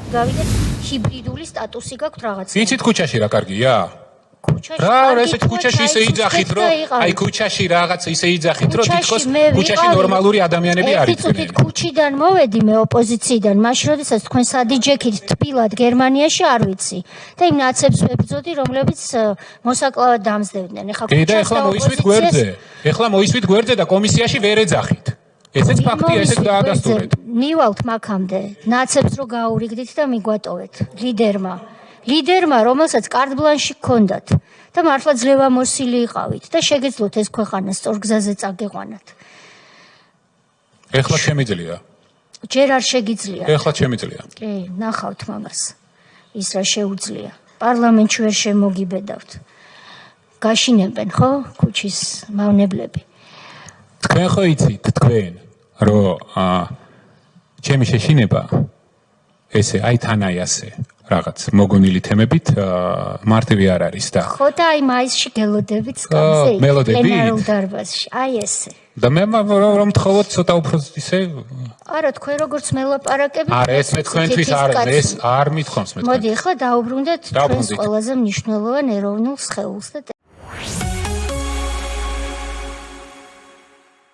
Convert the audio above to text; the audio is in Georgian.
გავიგეთ, ჰიბრიდული სტატუსი გაქვთ რაღაცა. იცით ქუჩაში რა კარგია? რა ესეთ ქუჩაში ისე იძახით, რომ აი ქუჩაში რაღაც ისე იძახით, რომ თითქოს ქუჩაში ნორმალური ადამიანები არ იყვნენ. ქუჩიდან მოვედი მე ოპოზიციიდან, მაშინ როდესაც თქვენ სადიჯექით თბილად გერმანიაში არ ვიცი. და იმ ნაცებს ვებრძოდი, რომლებიც მოსაკლავად დამზდებდნენ. ეხლა მოისვით გვერდზე. ეხლა მოისვით გვერდზე და კომისიაში ვერ ეძახით. ესეც ფაქტია, ესეც დაადასტურეთ. მივალთ მაგამდე, ნაცებს რო გაურიგდით და მიგვატოვეთ ლიდერმა, რომელსაც კარტ ბლანში გქონდათ და მართლა ძლევამოსილი იყავით და შეგეძლოთ ეს ქვეყანა სწორ გზაზე წაგეყვანათ. ეხლა შემიძლია. ჯერ არ შეგიძლია. ეხლა შემიძლია. კი, ნახავთ მაგას. ის რა შეუძლია. პარლამენტში ვერ შემოგიბედავთ. გაშინებენ, ხო? ქუჩის მავნებლები. თქვენ ხო იცით, რომ ჩემი შეშინება ესე აი თან აი ასე რაღაც მოგონილი თემებით მარტივი არ არის და ხო და აი მაისში გელოდებით სკამზე პლენარულ დარბაზში აი ესე და მე რომ თხოვოთ ცოტა უფრო ისე არა თქვენ როგორც მელაპარაკებით არა ეს მე თქვენთვის არ მithkhoms მე მოდი ახლა დაუბრუნდეთ თქვენს ყველაზე მნიშვნელოვან ეროვნულ სხეულს და